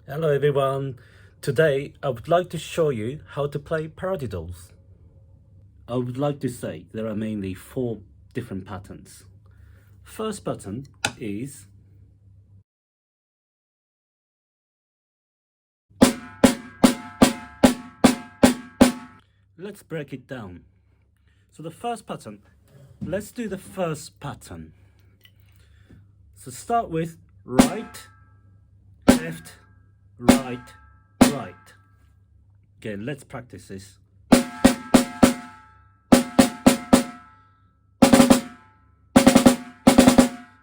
Hello everyone, today I would like to show you how to play paraddidles. I would like to say there are mainly 4 different patterns. First pattern is let's break it down. So the first pattern, let's do the first pattern. So start with right, left, right, right. Again, let's practice this.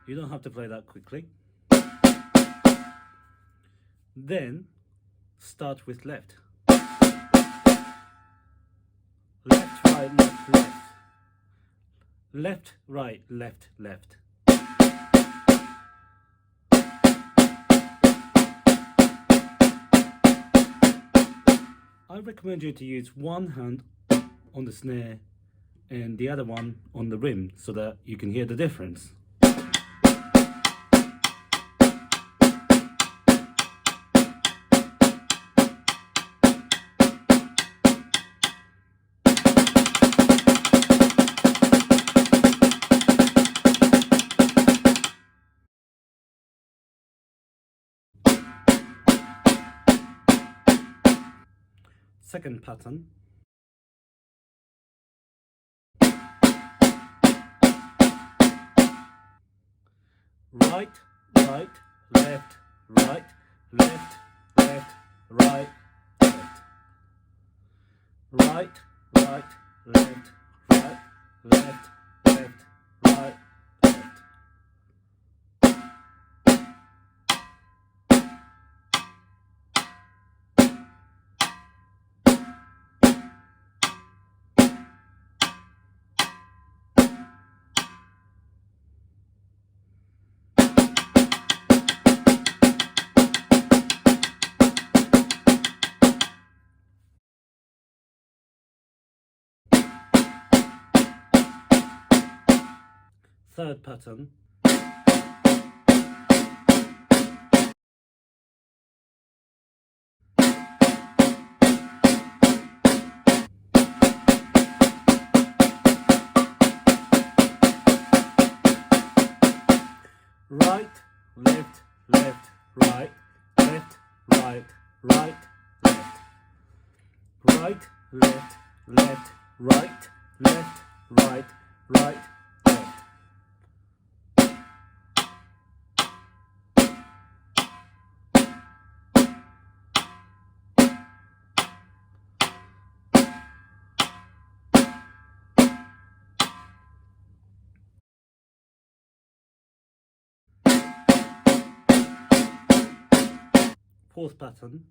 You don't have to play that quickly. Then start with left. Left, right, left, left. Left, right, left, left. I recommend you to use one hand on the snare and the other one on the rim so that you can hear the difference. Second pattern. Right, right, left, right, left, left, right, left. Right, right, left, right, left, left, right, left. Third pattern. Right, left, left, right, left, right, right, left. Right, left, left, right, left, right, right, left. Fourth pattern.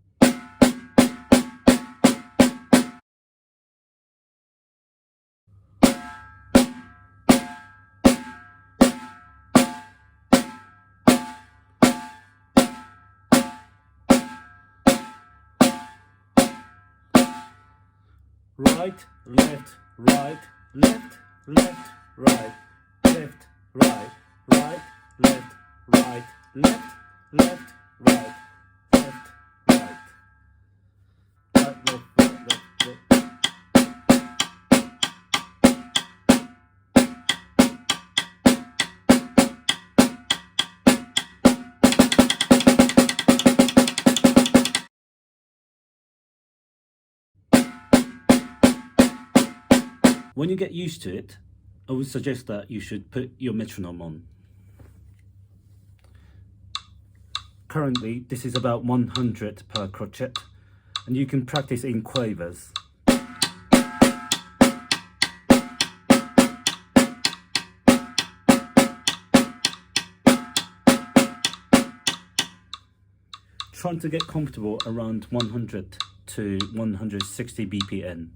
Right, left, right, left, left, right, left, right, right, left, right, left, left, right, left, right. Right, left, right, left, left. When you get used to it, I would suggest that you should put your metronome on. Currently, this is about 100 per crochet, and you can practice in quavers. Trying to get comfortable around 100 to 160 BPM.